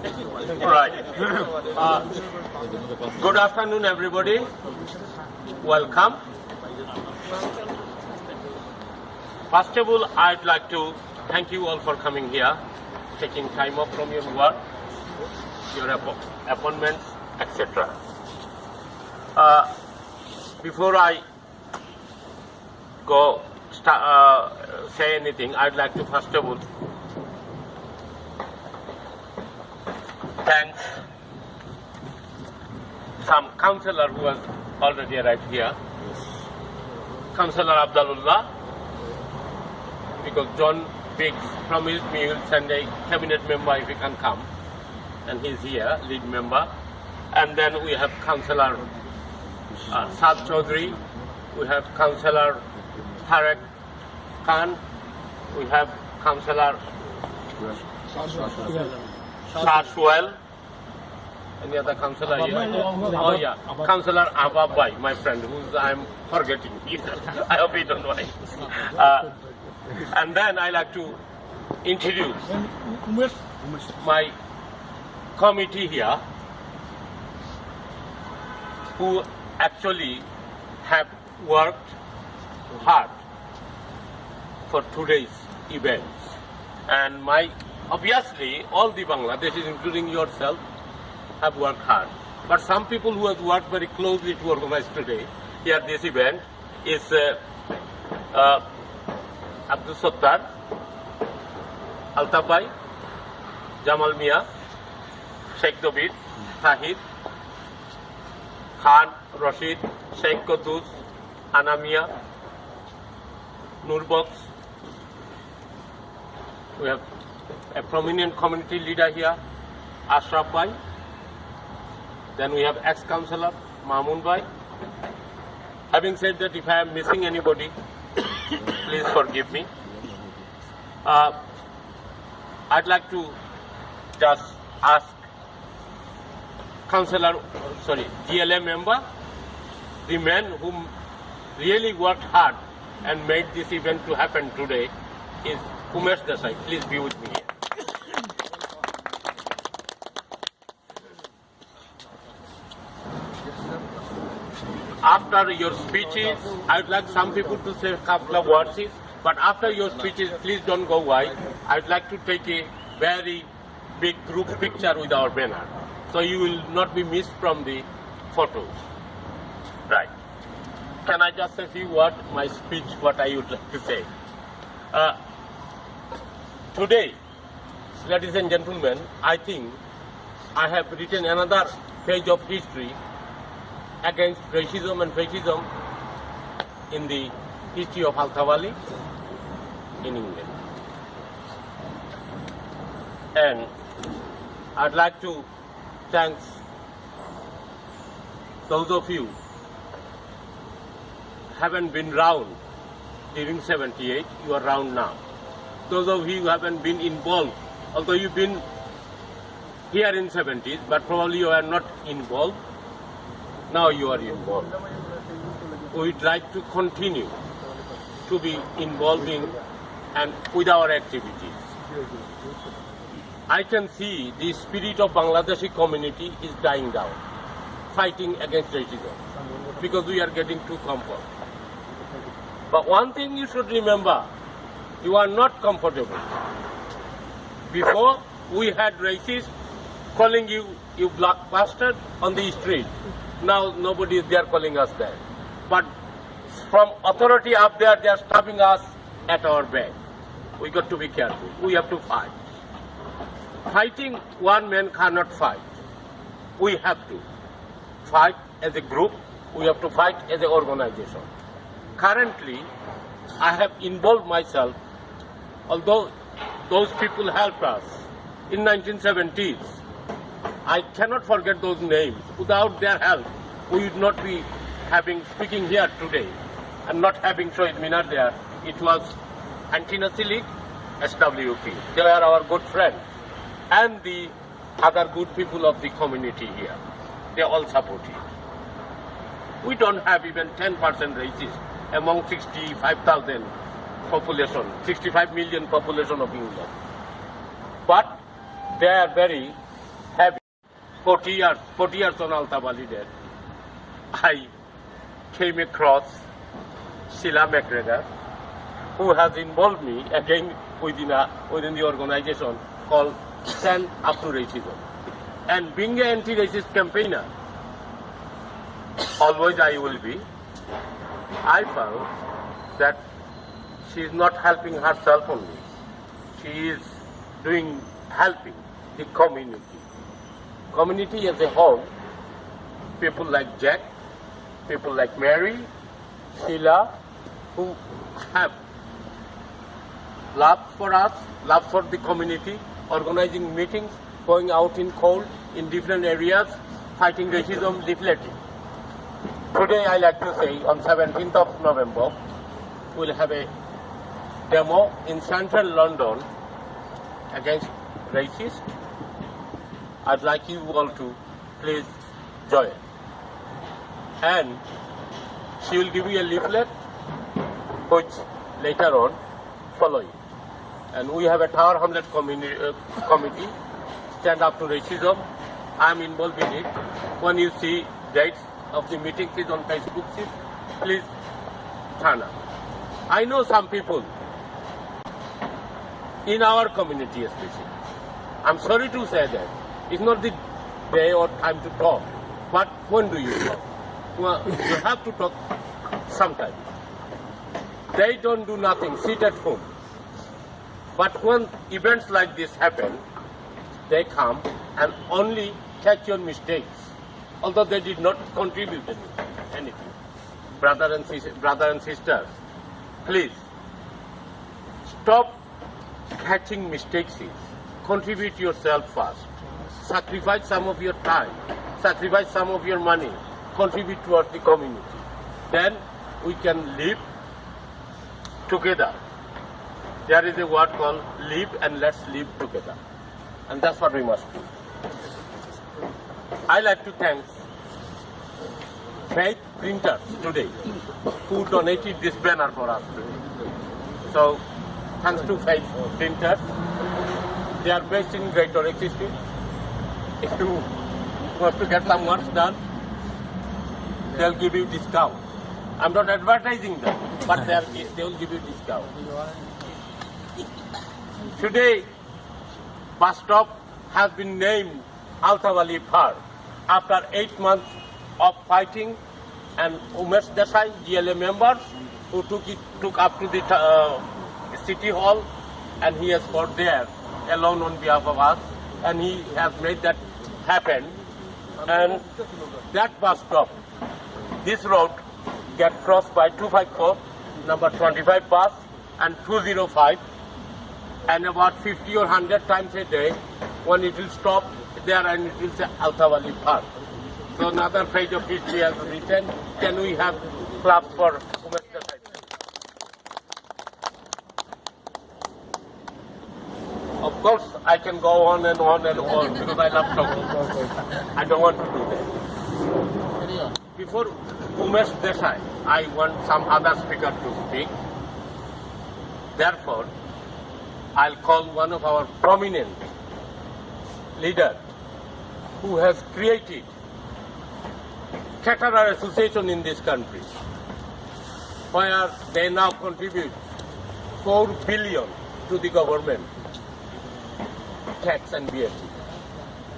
Right. Good afternoon, everybody. Welcome. First of all, I'd like to thank you all for coming here, taking time off from your work, your appointments, etc. Before I go say anything, I'd like to first of all thank some councillor who has already arrived here. Councillor Abdal, because John Biggs promised me he will send a cabinet member if he can come, and he's here, lead member. And then we have Councillor Saad Chaudhry, we have Councillor Tarek Khan, we have Councillor Shashwell. Any other councillor here? Oh yeah, Councillor Ababai, my friend, who I'm forgetting. I hope you don't mind. And then I like to introduce my committee here, who actually have worked hard for today's events. And obviously all the Bangladeshis, including yourself, have worked hard. But some people who have worked very closely to organize today here this event is Abdul Sattar, Altab Ali, Jamal Mia, Sheikh Dobit, Tahid, Khan, Rashid, Sheikh Qudus, Anamia, Nurbox. We have a prominent community leader here, Ashraf Bhai. Then we have ex-councillor, Mahmoon Bhai. Having said that, if I am missing anybody, please forgive me. I'd like to just ask GLA member, the man who really worked hard and made this event to happen today is Unmesh Desai. Please be with me here. After your speeches, I would like some people to say a couple of words, but after your speeches, please don't go wide. I would like to take a very big group picture with our banner, so you will not be missed from the photos. Right. Can I just say a few words, my speech, what I would like to say? Today, ladies and gentlemen, I think I have written another page of history against racism and fascism in the history of Altab Ali in England. And I'd like to thank those of you who haven't been round during 78, you are round now. Those of you who haven't been involved, although you've been here in 70s, but probably you are not involved, now you are involved. We'd like to continue to be involving and with our activities. I can see the spirit of Bangladeshi community is dying down, fighting against racism, because we are getting too comfortable. But one thing you should remember, you are not comfortable. Before, we had racists calling you black bastard on the street. Now nobody is there calling us that. But from authority up there, they are stopping us at our back. We got to be careful. We have to fight. Fighting one man cannot fight. We have to fight as a group. We have to fight as an organization. Currently, I have involved myself, although those people helped us in 1970s. I cannot forget those names. Without their help, we would not be speaking here today and not having Shohid Minar there. It was Anti-Nazi League, SWP. They are our good friends. And the other good people of the community here. They all support it. We don't have even 10% racists among 65,000 population, 65 million population of England. But they are very 40 years on Altab Ali Day, I came across Sheila McGregor, who has involved me again within the organization called Stand Up to Racism. And being an anti-racist campaigner, always I will be, I found that she is not helping herself only. She is helping the community. Community as a whole, people like Jack, people like Mary, Sheila, who have love for us, love for the community, organizing meetings, going out in cold in different areas, fighting racism, deflating. Today I like to say on 17th of November, we'll have a demo in central London against racists. I'd like you all to please join. And she will give you a leaflet which later on follow it. And we have a Tower Hamlet committee, Stand Up to Racism. I'm involved in it. When you see dates of the meetings is on Facebook, please turn up. I know some people in our community especially. I'm sorry to say that. It's not the day or time to talk. But when do you talk? Well, you have to talk sometime. They don't do nothing, sit at home. But when events like this happen, they come and only catch your mistakes, although they did not contribute anything. Brother and sisters, please stop catching mistakes. Contribute yourself first. Sacrifice some of your time, sacrifice some of your money, contribute towards the community. Then we can live together. There is a word called live, and let's live together. And that's what we must do. I like to thank Faith Printers today, who donated this banner for us today. So, thanks to Faith Printers. They are based in Greater Existing. If you want to get some work done, they'll give you discount. I'm not advertising them, but they will give you discount. Today, bus stop has been named Altab Ali Park after 8 months of fighting, and Unmesh Desai, GLA members, who took up to the city hall, and he has fought there alone on behalf of us, and he has made that happen. And that bus stop, this road get crossed by 254, number 25 bus, and 205, and about 50 or 100 times a day, when it will stop there and it will say Altab Ali Park. So another page of history has written. Can we have claps for Unmesh Desai? Of course, I can go on and on and on because I love talking. I don't want to do that. Before Unmesh Desai, I want some other speaker to speak. Therefore, I'll call one of our prominent leaders who has created Caterer Association in this country, where they now contribute 4 billion to the government, tax and VAT,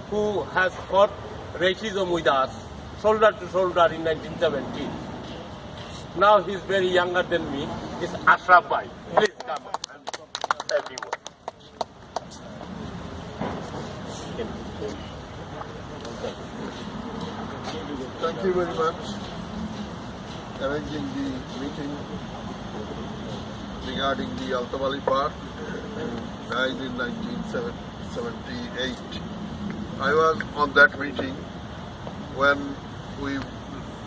who has fought racism with us shoulder to shoulder in 1917. Now he's very younger than me. He's Ashraf Bhai. Please come and everyone. Thank you very much arranging the meeting regarding the Altab Ali Park, died in 1978. I was on that meeting when we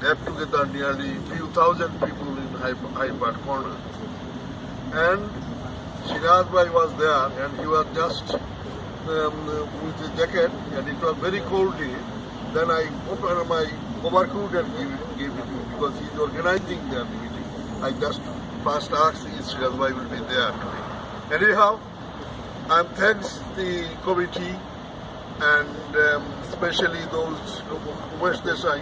had together nearly few thousand people in Hyde Park Corner. And Shiraz Bhai was there, and he was just with his jacket, and it was very cold day. Then I opened my overcoat and gave it to him because he's organizing the meeting. I just first asked if Shiraz Bhai will be there today. Anyhow, I thanks the committee and especially those Unmesh Desai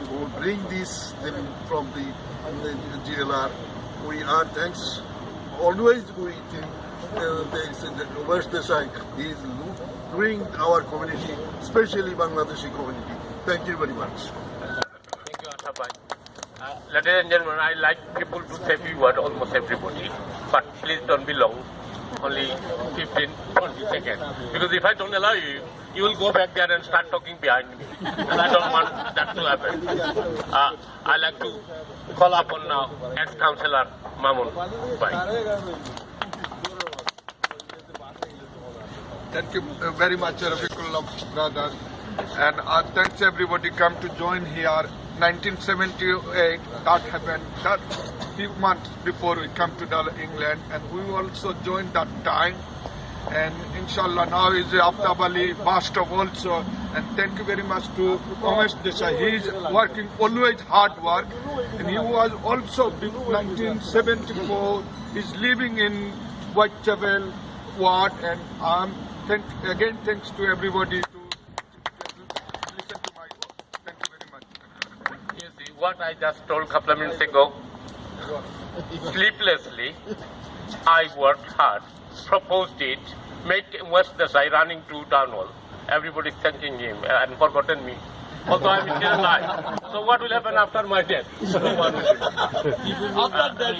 who bring this thing from the GLR. We are thanks. Always we think Unmesh Desai is doing our community, especially Bangladeshi community. Thank you very much. Thank you, Altab Ali. Ladies and gentlemen, I like people to say few words, almost everybody, but please don't be long, only 15, 20 seconds. Because if I don't allow you, you will go back there and start talking behind me. And I don't want that to happen. I like to call upon now ex-councillor Mamun Bhai. Thank you very much, Rafique, brother. And thanks everybody come to join here. 1978, that happened that few months before we come to England, and we also joined that time. And inshallah now is Altab Ali Trust also. And thank you very much to Unmesh Desai. He is working always hard work, and he was also 1974. He's living in Whitechapel ward, and again thanks to everybody to listen to my work. Thank you very much. You see, what I just told a couple of minutes ago, sleeplessly, I worked hard, proposed it, made West Desai running to town hall. Everybody's thanking him and forgotten me. Although I'm still alive. So what will happen after my death? No one will. After that,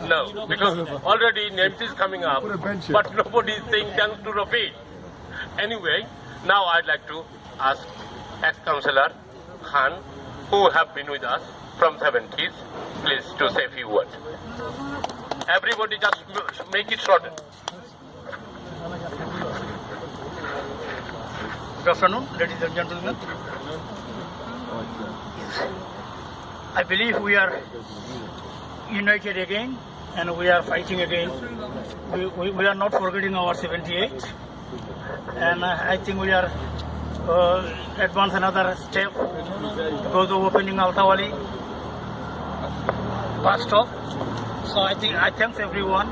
no, because already names is coming up, but nobody is saying thanks to Rafique. Anyway, now I'd like to ask ex-councillor Khan, who have been with us from 70s, please to say a few words. Everybody just make it shorter. Good afternoon, ladies and gentlemen. I believe we are united again and we are fighting again. We are not forgetting our 78, and I think we are advance another step because of opening Altab Ali Trust. So I thank everyone.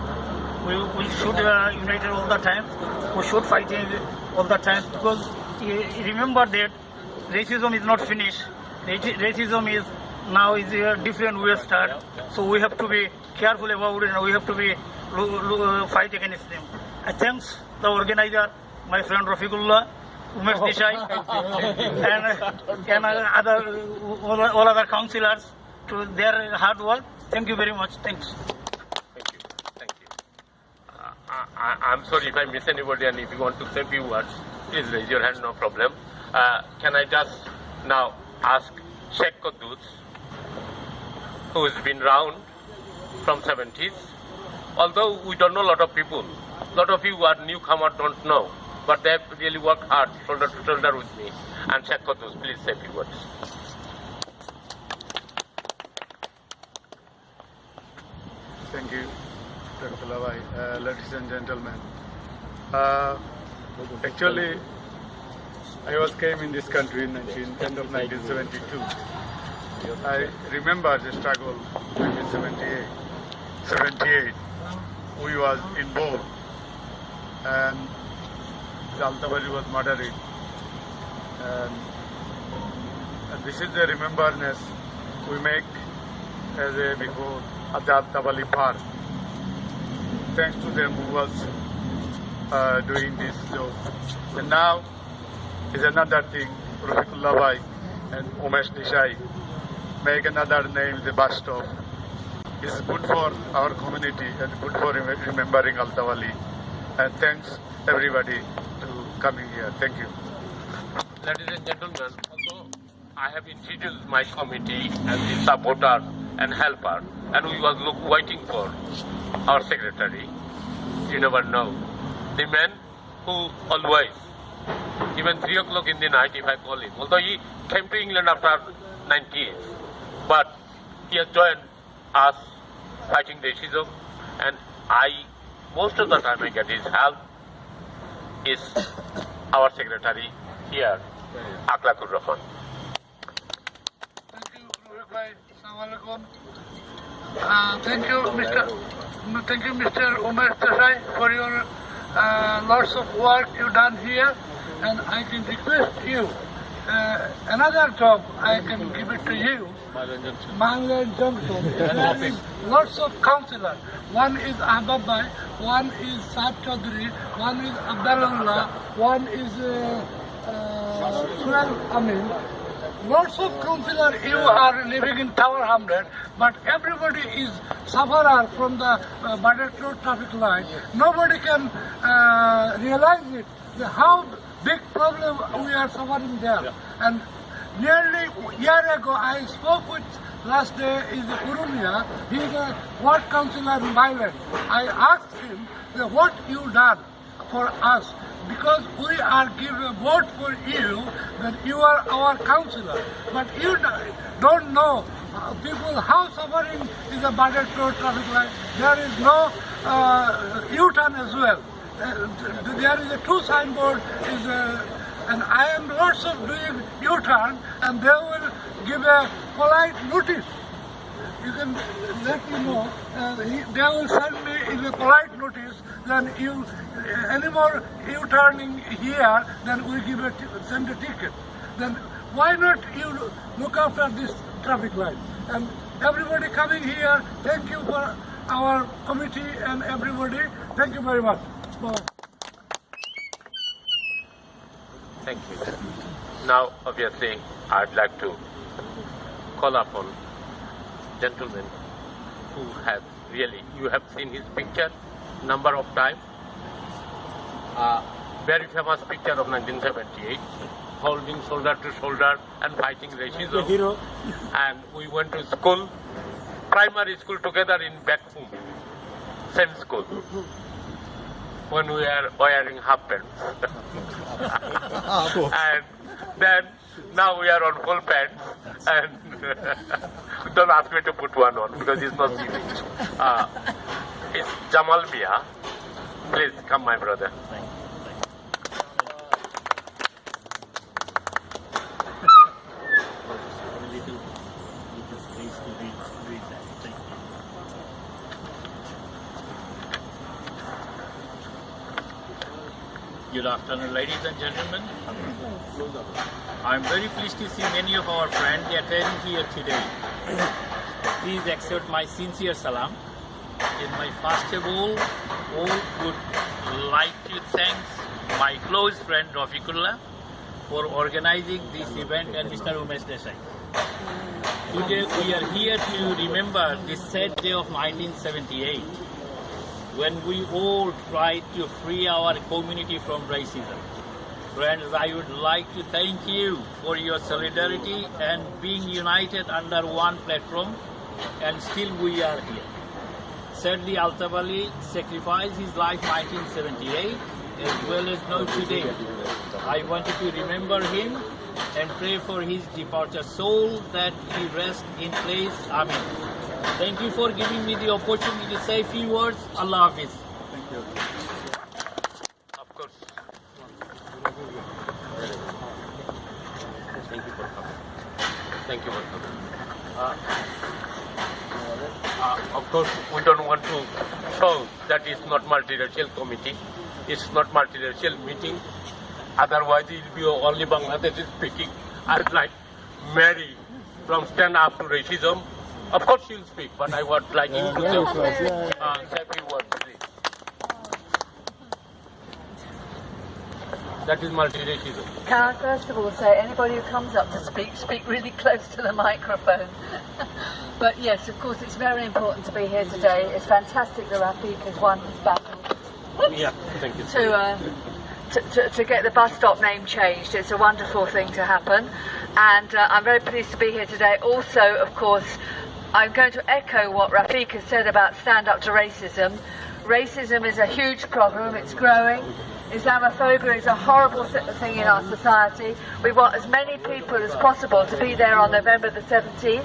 We should unite all the time. We should fight all the time, because remember that racism is not finished. Racism is now is a different way start. So we have to be careful about it, and we have to be fight against them. I thanks the organizer, my friend Rafique, Unmesh Desai, and all other councillors to their hard work. Thank you very much. Thanks. Thank you. Thank you. I'm sorry if I miss anybody, and if you want to say a few words, please raise your hand, no problem. Can I just now ask Sheikh Qaddus, who has been round from 70s, although we don't know a lot of people, a lot of you who are newcomers don't know, but they have really worked hard, shoulder to shoulder with me. And Sheikh Qaddus, please say a few words. Thank you, Dr. Lavai. Ladies and gentlemen, actually, I came in this country in end of 1972. I remember the struggle in 1978. We was involved, and Altab Ali was murdered. And this is the remembrance we make as a before at the Altab Ali Park. Thanks to them who was doing this job. And now is another thing, Rafique and Unmesh Desai make another name, the bus stop. It's good for our community and good for remembering Altab Ali. And thanks everybody to coming here. Thank you. Ladies and gentlemen, although I have introduced my committee and the supporter and helper, and we was waiting for our secretary, you never know. The man who always, even 3 o'clock in the night if I call him, although he came to England after 90s, but he has joined us fighting racism, and most of the time I get his help is our secretary here, Akhlaqur Rahman. Thank you, Rafique bhai. Assalamualaikum. Thank you, Mr. Unmesh Desai, for your lots of work you done here. and I can request you. Another job I can give it to you. Marlon Johnson. There is lots of councillors. One is Abdal, one is Saad Chaudhary, one is Abdal, one is Suhail Amin. Lots of councillors you are living in Tower Hamlet, but everybody is sufferer from the Badar Road traffic light. Nobody can realize it. How big problem we are suffering there. And nearly a year ago, I spoke with last day is Urumia. He is a ward councillor in Myland. I asked him what you done for us, because we are giving a vote for you, that you are our councillor. But you don't know people how suffering is a Badar Road traffic light. There is no U-turn as well. There is a two signboard and I am lots of doing U-turn, and they will give a polite notice. You can let me know. They will send me in a polite notice. Then you any more U-turning here, then we send a ticket. Then why not you look after this traffic light? And everybody coming here, thank you for our committee and everybody. Thank you very much. Bye. Thank you. Now, obviously, I'd like to call upon gentlemen who have really, you have seen his picture number of times. Very famous picture of 1978, holding shoulder to shoulder and fighting racism. And we went to school, primary school together in back home, same school, when we were wearing half pants. And then now we are on full pants, and don't ask me to put one on because it's not easy. It's Jamal Mia. Please come, my brother. Good afternoon, ladies and gentlemen. I'm very pleased to see many of our friends attending here today. Please accept my sincere salam. In my first of all would like to thank my close friend Rafique for organizing this event and Mr. Unmesh Desai. Today we are here to remember this sad day of 1978. When we all tried to free our community from racism. Friends, I would like to thank you for your solidarity and being united under one platform, and still we are here. Sadly, Altab Ali sacrificed his life in 1978 as well as now today. I wanted to remember him and pray for his departure soul that he rest in place. Amen. Thank you for giving me the opportunity to say a few words. Allah Hafiz. Thank you. Of course. Thank you for coming. Thank you for coming. Of course, we don't want to show that it's not multiracial committee. It's not multiracial meeting. Otherwise, it will be only Bangladesh speaking. I'd like Mary from Stand Up to Racism. Of course she'll speak, but I would like you to say a few words, please. That is multiracial. Can I first of all say, anybody who comes up to speak really close to the microphone. But yes, of course, it's very important to be here today. It's fantastic that Rafique has won his battle. Yeah, thank you. To get the bus stop name changed. It's a wonderful thing to happen. And I'm very pleased to be here today. Also, of course, I'm going to echo what Rafique has said about stand up to racism. Racism is a huge problem, it's growing. Islamophobia is a horrible thing in our society. We want as many people as possible to be there on November the 17th.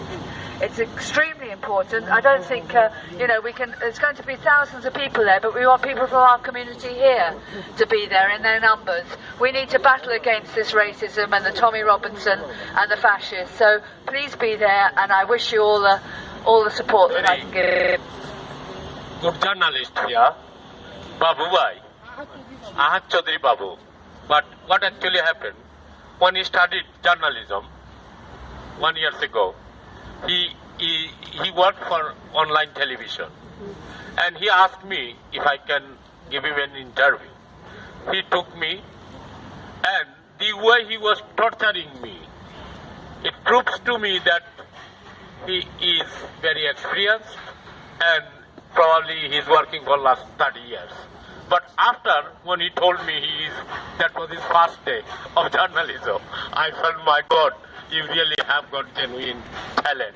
It's extremely important. I don't think, there's going to be thousands of people there, but we want people from our community here to be there in their numbers. We need to battle against this racism and the Tommy Robinson and the fascists. So please be there, and I wish you all the support that I can give. Good journalist here, Babu Bhai, Ahad Chaudhary Babu. But what actually happened, when he studied journalism 1 year ago, he worked for online television. And he asked me if I can give him an interview. He took me, and the way he was torturing me, it proves to me that he is very experienced and probably he's working for last 30 years. But after, when he told me that was his first day of journalism, I felt, my God, you really have got genuine talent.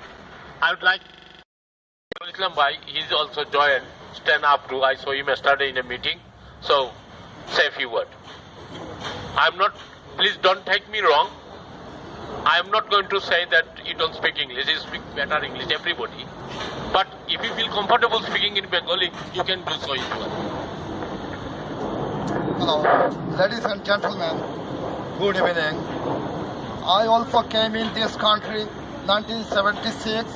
I would like Islam Bhai, he's also joined Stand Up to. I saw him yesterday in a meeting, so say a few words. Please don't take me wrong. I am not going to say that you don't speak English. You speak better English, everybody. But if you feel comfortable speaking in Bengali, you can do so as well. Hello, ladies and gentlemen, good evening. I also came in this country 1976,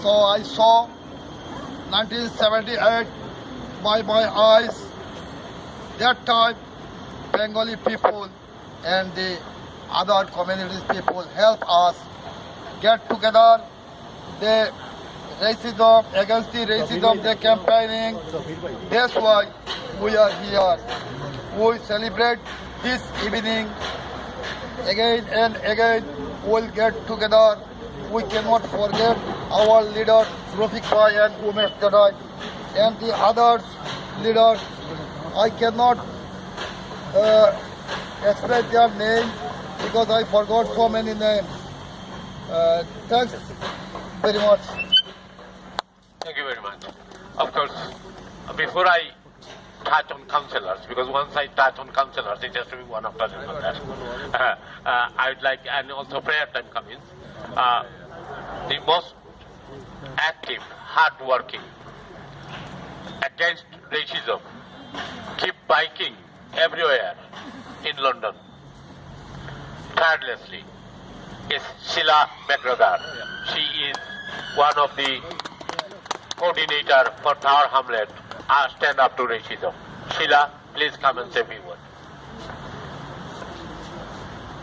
so I saw 1978 by my eyes. That time, Bengali people and the other communities people help us get together. The racism, against the racism, they campaigning. That's why we are here. We celebrate this evening again and again. We'll get together. We cannot forget our leaders, Rafique and Unmesh Desai, and the other leaders. I cannot express their name because I forgot so many names. Thanks very much. Thank you very much. Of course, before I touch on councillors, because once I touch on councillors, it has to be one after another. I would like, and also prayer time comes. The most active, hard-working, against racism, keep biking everywhere in London, tirelessly, is Sheila McGregor. She is one of the coordinator for Tower Hamlet, Stand Up to Racism. Sheila, please come and say a few words.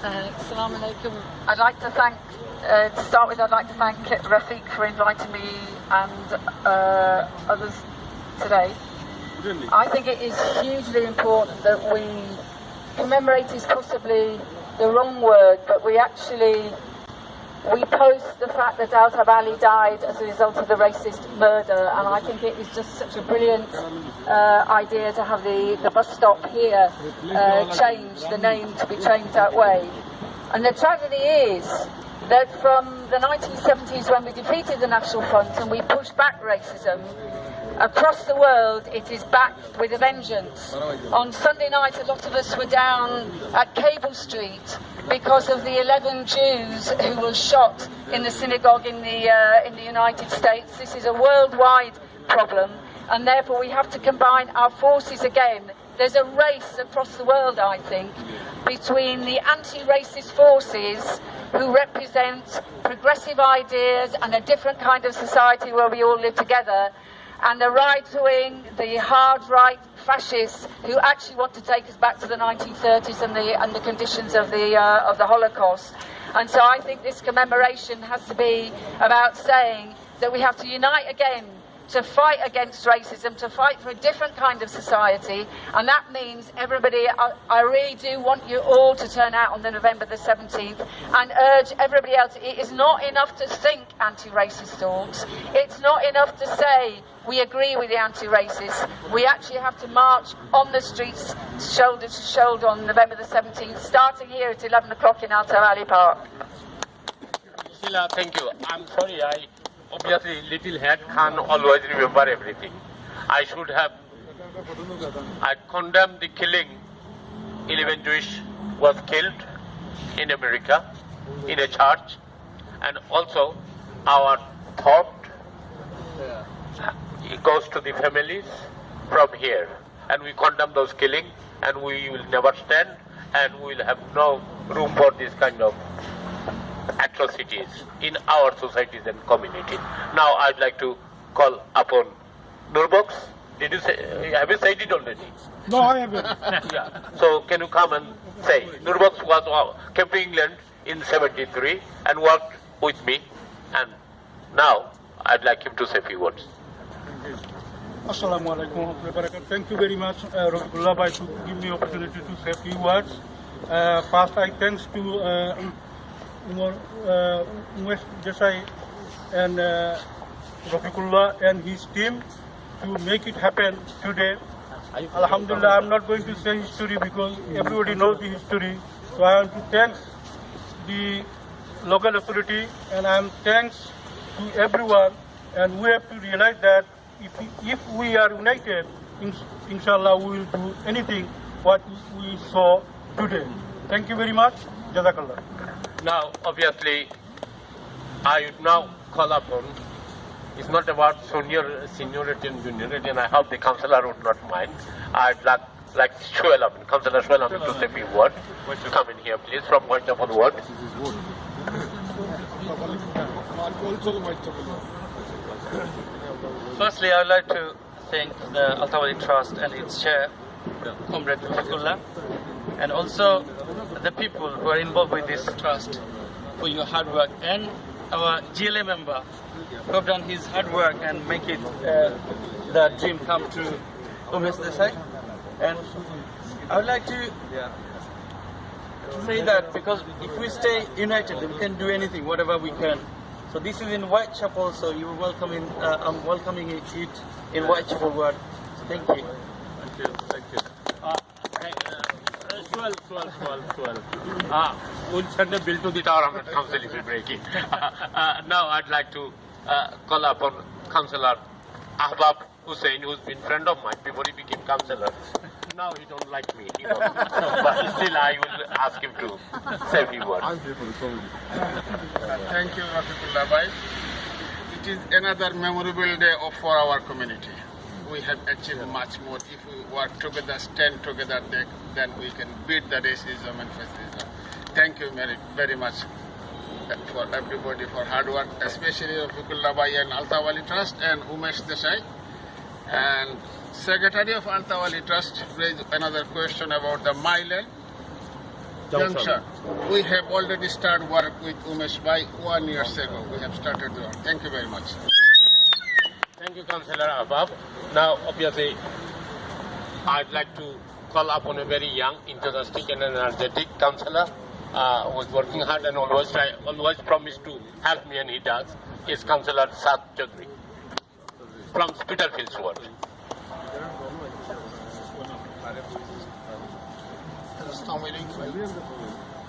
Assalamu alaikum. I'd like to thank, to start with, I'd like to thank Rafique for inviting me and others today. I think it is hugely important that we commemorate is possibly the wrong word, but we post the fact that Altab Ali died as a result of the racist murder, and I think it is just such a brilliant idea to have the bus stop here changed, the name to be changed that way. And the tragedy is that from the 1970s, when we defeated the National Front and we pushed back racism, across the world it is back with a vengeance. On Sunday night, a lot of us were down at Cable Street because of the 11 Jews who were shot in the synagogue in the United States. This is a worldwide problem, and therefore we have to combine our forces again. There's a race across the world, I think, between the anti-racist forces who represent progressive ideas and a different kind of society where we all live together, and the right-wing, the hard-right fascists who actually want to take us back to the 1930s and the conditions of the Holocaust. And so I think this commemoration has to be about saying that we have to unite again to fight against racism, to fight for a different kind of society, and that means everybody, I really do want you all to turn out on the November the 17th and urge everybody else. It is not enough to think anti-racist thoughts. It's not enough to say we agree with the anti-racists. We actually have to march on the streets shoulder to shoulder on November the 17th, starting here at 11 o'clock in Altab Ali Park. Sheila, thank you. I'm sorry, obviously, little head can't always remember everything. I condemn the killing. 11 Jewish was killed in America, in a church, and also our thought it goes to the families from here. And we condemn those killing, and we will never stand, and we will have no room for this kind of atrocities in our societies and community. Now I'd like to call upon Nurbox Did you say, have you said it already? No, I haven't. Yeah. So can you come and say, Nurbox came to England in 73 and worked with me, and now I'd like him to say a few words. Assalamu alaikum wa rahmatullahi wa barakatuh. Thank you very much, Ullah bhai, to give me opportunity to say a few words. First, I thanks to Unmesh Desai and Rafique and his team to make it happen today. Alhamdulillah, I'm not going to say history because everybody knows the history. So I want to thank the local authority, and I'm thanks to everyone. And we have to realize that if we are united, inshallah, we will do anything what we saw today. Thank you very much. Jazakallah. Now, obviously, I would now call upon, it's not about seniority and juniority, and I hope the councillor would not mind. I'd like Councillor Shuel Amin to say a few words. Come in here, please, from point of word. Firstly, I would like to thank the Altab Ali Trust and its chair, Comrade Ullah, and also the people who are involved with this trust for your hard work, and our GLA member who have done his hard work and make it the dream come true, Unmesh Desai. And I would like to say that because if we stay united, we can do anything, whatever we can. So this is in Whitechapel, so you are welcoming. I'm welcoming it in Whitechapel ward. So thank you. Thank you. Thank you. We'll send a bill to the Tower Hamlet Council if we break it. Now I'd like to call upon Councillor Ahbab Hussain, who's been friend of mine before he became councillor. Now he don't like me, but still I will ask him to say a few words. Thank you, Rafique bhai. It is another memorable day for our community. We have achieved much more. If we work together, stand together, then we can beat the racism and fascism. Thank you very, very much for everybody for hard work, especially Rafique bhai and Altab Ali Trust and Unmesh Desai. And Secretary of Altab Ali Trust raised another question about the Mile Junction. We have already started work with Unmesh bhai 1 year ago. We have started the work. Thank you very much. Thank you, Councillor Ahbab. Now, obviously, I'd like to call upon a very young, enthusiastic and energetic councillor who is working hard and always promised to help me, and he does. Is Councillor Saad Chaudhary from Spitalfields ward.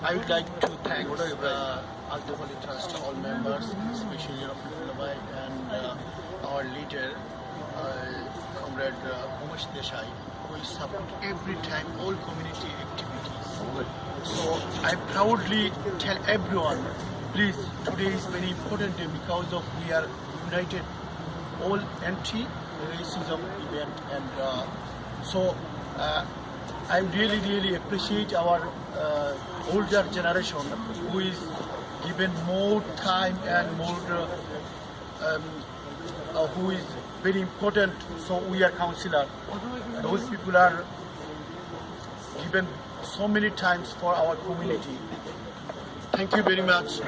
I would like to thank Altab Ali Trust, all members, especially Rafique bhai and our leader, Comrade Unmesh Desai, who will support every time all community activities. So I proudly tell everyone, please, today is very important day because of we are united, all anti-racism event, and so I really appreciate our older generation who is given more time and more who is very important. So we are councillor. Those people are given so many times for our community. Thank you very much,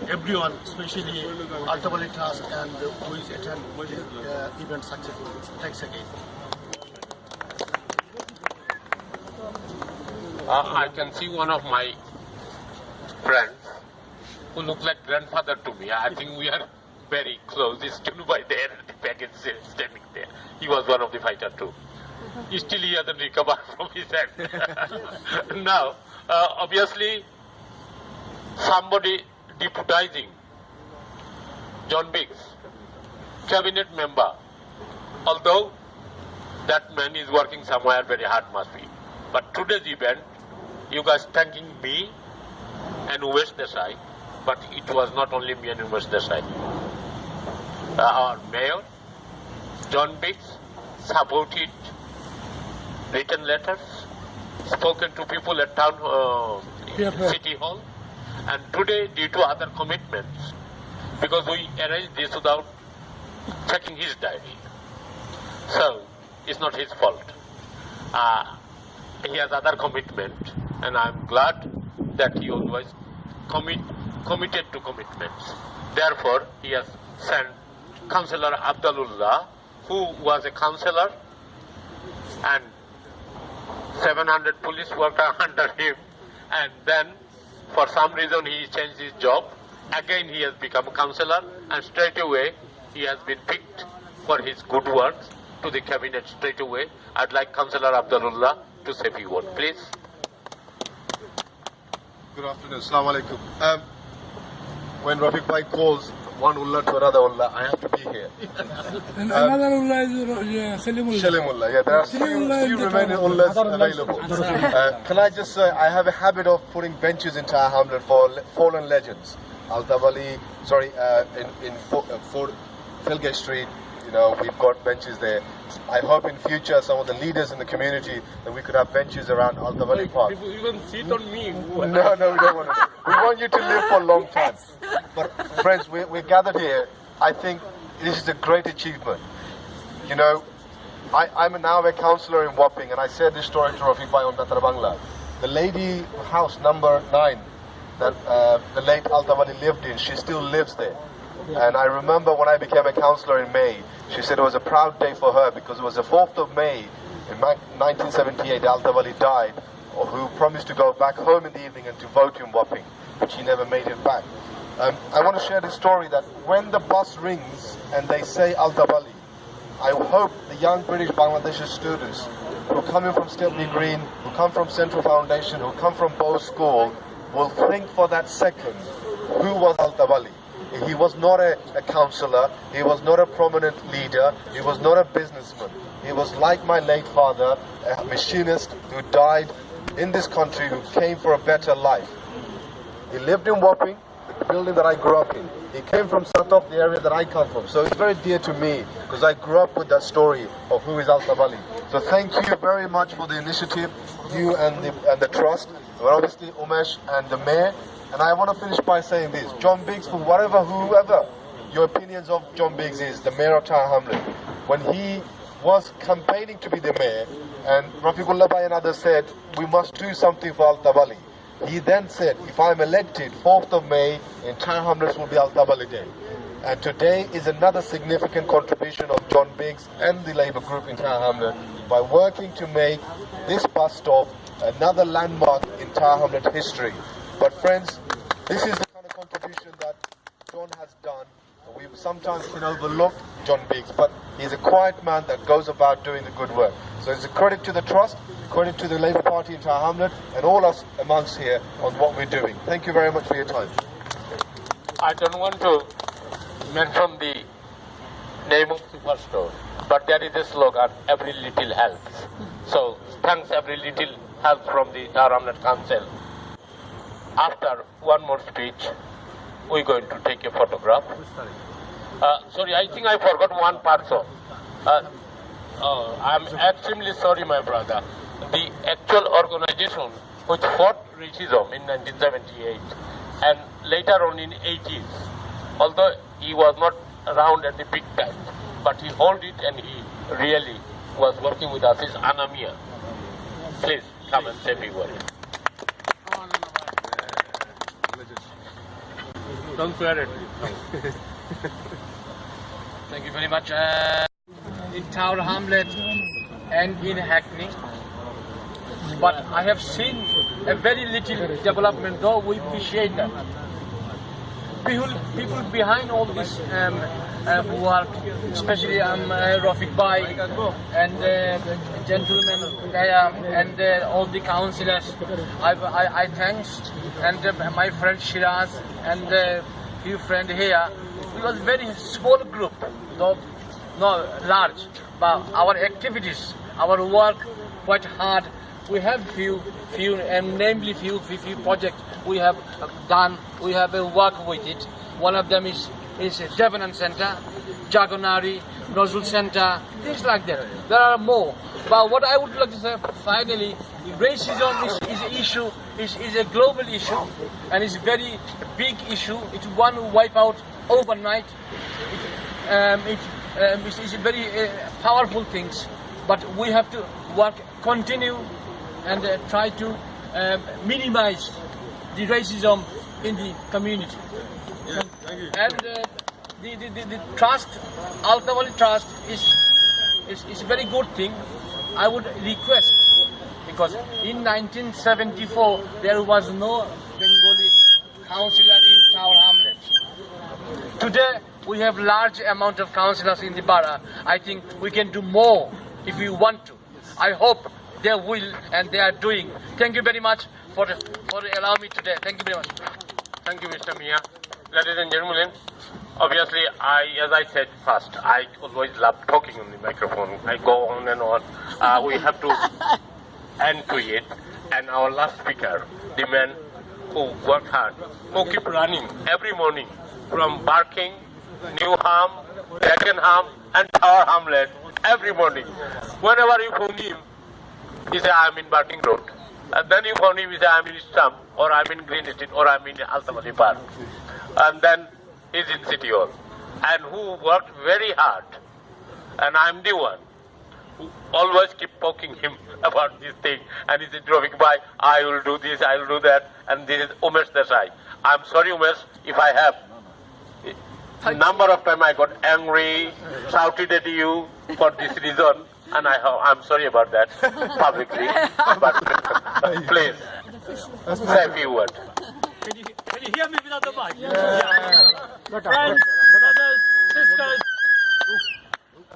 everyone, especially Altab Ali Trust and who is attend event successfully. Thanks again. I can see one of my friends who looks like grandfather to me. I think we are very close. He's still by there, the package standing there. He was one of the fighters too. Still he hasn't recovered from his hand. Now, obviously, somebody deputizing John Biggs, cabinet member, although that man is working somewhere very hard must be. But today's event, you guys thanking me and Unmesh Desai, but it was not only me and Unmesh Desai. Our mayor, John Biggs, supported written letters, spoken to people at town city hall, and today due to other commitments, because we arranged this without checking his diary. So it's not his fault. He has other commitment, and I'm glad that he always committed to commitments. Therefore, he has sent Councillor Abdal, who was a councillor, and 700 police workers under him, and then for some reason he changed his job. Again he has become a councillor, and straight away he has been picked for his good works to the cabinet straight away. I'd like Councillor Abdal to say a few words, please. Good afternoon. Assalamu alaikum. When Rafique Bhai calls one Ullah to another Ullah, I have to be here. And another Ullah is Shalimullah. Yeah, there are few remaining Ullahs available. Can I just say, I have a habit of putting benches into our hamlet for fallen legends. Altab Ali, in Philgate Street, we've got benches there. I hope in future some of the leaders in the community that we could have benches around Altab Ali Park. People even sit on me. No, we don't want to. We want you to live for a long time. But friends, we're gathered here. I think this is a great achievement. I'm now a councillor in Wapping, and I said this story to Rafique Bhai on Betar Bangla. The lady house number 9 that the late Altab Ali lived in, she still lives there. And I remember when I became a councillor in May, she said it was a proud day for her because it was the 4th of May in 1978 Altab Ali died, who promised to go back home in the evening and to vote in Wapping, but she never made it back. I want to share this story that when the bus rings and they say Altab Ali, I hope the young British Bangladeshi students who come in from Stepney Green, who come from Central Foundation, who come from Bowes School, will think for that second, who was Altab Ali? He was not a councillor, he was not a prominent leader, he was not a businessman. He was like my late father, a machinist who died in this country, who came for a better life. He lived in Wapping, the building that I grew up in. He came from Satop, the area that I come from. So it's very dear to me because I grew up with that story of who is Altab Ali. So thank you very much for the initiative, you and the trust, but obviously Unmesh and the mayor. And I want to finish by saying this. John Biggs, whoever your opinions of John Biggs is, the mayor of Tower Hamlet, when he was campaigning to be the mayor, and Rafiqullah Bhai and others said, we must do something for Altab Ali. He then said, if I'm elected, 4th of May, in Tower Hamlets will be Altab Ali Day. And today is another significant contribution of John Biggs and the Labour group in Tower Hamlet by working to make this bus stop another landmark in Tower Hamlet history. But friends, this is the kind of contribution that John has done. We sometimes can overlook John Biggs, but he's a quiet man that goes about doing the good work. So it's a credit to the Trust, credit to the Labour Party in Tower Hamlet, and all us amongst here on what we're doing. Thank you very much for your time. I don't want to mention the name of Superstore, but there is a slogan, every little helps. So thanks every little help from the Tower Hamlet Council. After one more speech, we're going to take a photograph. Sorry, I think I forgot one person. I'm extremely sorry, my brother. The actual organization which fought racism in 1978 and later on in 80s, although he was not around at the big time, but he held it and he really was working with us, is Anamia. Please come and say a few words. Don't swear at me. Thank you very much. In Tower Hamlet and in Hackney, but I have seen a very little development, though we appreciate that. People behind all this work, especially Rafique Bhai and gentlemen and all the councillors, I thanks, and my friend Shiraz and a few friends here. It was a very small group, though not large, but our activities, our work, quite hard. We have few projects we have done. We have worked with it. One of them is Devanan Center, Jagonari, Nozul Center, things like that. There are more. But what I would like to say, finally, racism is an issue, is a global issue, and it's a very big issue. It's one wipe out overnight. it's very powerful things, but we have to work, continue, and try to minimize the racism in the community. Yeah, thank you. And the trust, Altab Ali Trust, is a very good thing. I would request, because in 1974 there was no Bengali councillor in Tower Hamlets. Today we have large amount of councillors in the borough. I think we can do more if we want to. I hope they will, and they are doing. Thank you very much for allowing me today. Thank you very much. Thank you, Mr. Mia. Ladies and gentlemen, obviously, as I said first, I always love talking on the microphone. I go on and on. We have to end to it. And our last speaker, the man who worked hard, who keep running every morning from Barking, Newham, Dagenham, and Tower Hamlet every morning. Whenever you phone him, he said, I'm in Barking Road. And then you phone him, he said, I'm in Stump, or I'm in Green Estate, or I'm in Altab Ali Park. And then he's in City Hall. And who worked very hard. And I'm the one who always keep poking him about this thing. And he said, Rafique bhai, I will do this, I will do that. And this is Unmesh Desai. I'm sorry, Unmesh, if I have. A number of times I got angry, shouted at you for this reason. And I'm sorry about that publicly. But please, say a few words. Can you hear me without the mic? Yeah.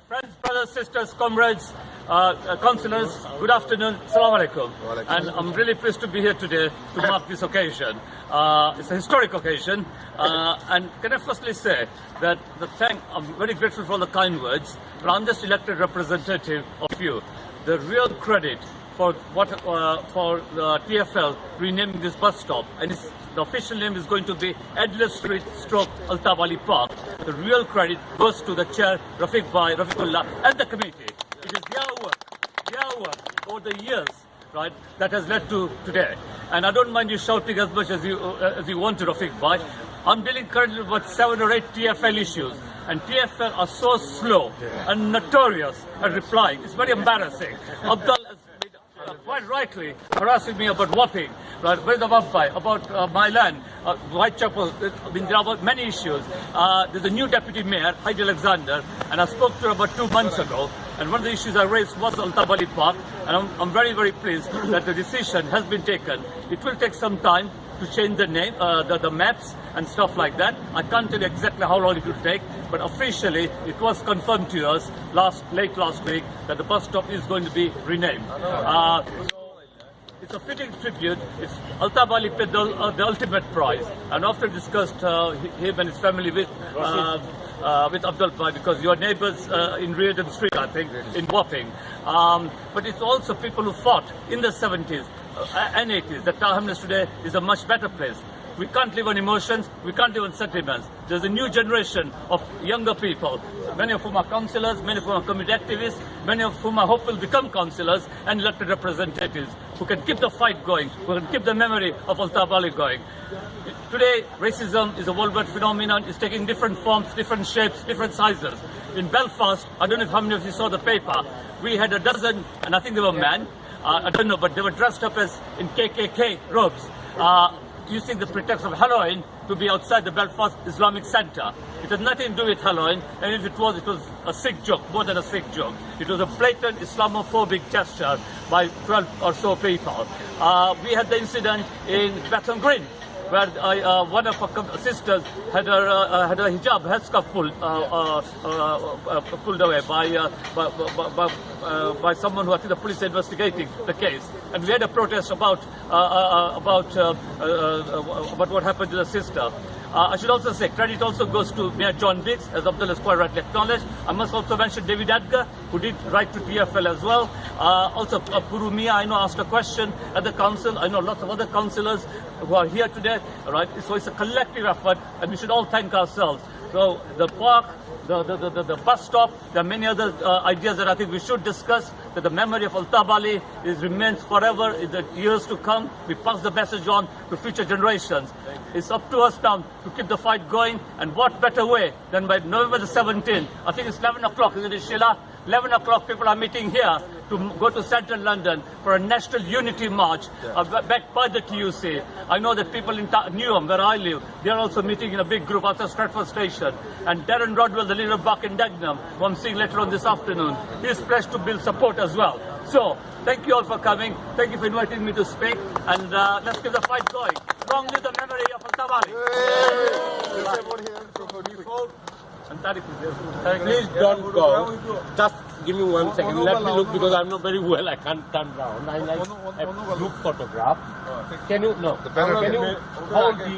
Friends, brothers, sisters, comrades, councillors, good afternoon, Assalamu alaikum. And I'm really pleased to be here today to mark this occasion. It's a historic occasion. And can I firstly say that I'm very grateful for all the kind words, but I'm just elected representative of you. The real credit for for the TFL renaming this bus stop, and the official name is going to be Adler Street stroke Altab Ali Park. The real credit goes to the chair, Rafique bhai, Ullah, and the committee. It is their work over the years, right, that has led to today. And I don't mind you shouting as much as you want to, Rafique bhai. I'm dealing currently with about 7 or 8 TFL issues, and TFL are so slow and notorious at replying. It's very embarrassing. Abdal has been quite rightly harassing me about Wapping, right, where's the Wappai, about my land, Whitechapel. There are about many issues. There's a new deputy mayor, Heidi Alexander, and I spoke to her about 2 months ago. And one of the issues I raised was Altab Ali Park, and I'm very, very pleased that the decision has been taken. It will take some time to change the name, the maps and stuff like that. I can't tell you exactly how long it will take, but officially it was confirmed to us late last week that the bus stop is going to be renamed. It's a fitting tribute. It's Altab Ali paid the ultimate prize, and after discussed him and his family with Abdal, because your neighbours in Reardon Street, I think, in Wapping. But it's also people who fought in the 70s and 80s. That Tower Hamlets today is a much better place. We can't live on emotions, we can't live on sentiments. There's a new generation of younger people, many of whom are councillors, many of whom are community activists, many of whom I hope will become councillors and elected representatives, who can keep the fight going, who can keep the memory of Altab Ali going. Today, racism is a worldwide phenomenon. It's taking different forms, different shapes, different sizes. In Belfast, I don't know if how many of you saw the paper, we had a dozen, and I think they were men, I don't know, but they were dressed up as in KKK robes, using the pretext of Halloween to be outside the Belfast Islamic Centre. It had nothing to do with Halloween, and if it was a sick joke, more than a sick joke. It was a blatant Islamophobic gesture by 12 or so people. We had the incident in Bethnal Green, where one of our sisters had her hijab, headscarf pulled away by someone who I think the police are investigating the case, and we had a protest about what happened to the sister. I should also say credit also goes to Mayor John Biggs, as Abdal has quite rightly acknowledged. I must also mention David Edgar, who did write to TFL as well. Also, Puru Mia, I know, asked a question at the council. I know lots of other councillors who are here today. Right? So it's a collective effort, and we should all thank ourselves So the park, the bus stop, there are many other ideas that I think we should discuss, that the memory of Altab Ali remains forever in the years to come. We pass the message on to future generations. It's up to us now to keep the fight going, and what better way than by November the 17th, I think it's 11 o'clock, isn't it, Sheila? 11 o'clock people are meeting here to go to central London for a national unity march backed by the TUC. I know that people in Newham, where I live, they are also meeting in a big group outside Stratford Station. And Darren Rodwell, the leader of Buck and Dagenham, who I'm seeing later on this afternoon, he is pledged to build support as well. So, thank you all for coming. Thank you for inviting me to speak. And let's keep the fight going. Long live the memory of Altab Ali. Please don't go. Just give me 1 second. Let me look, because I'm not very well. I can't turn around. I like a group photograph. Can you? No. Can you hold the?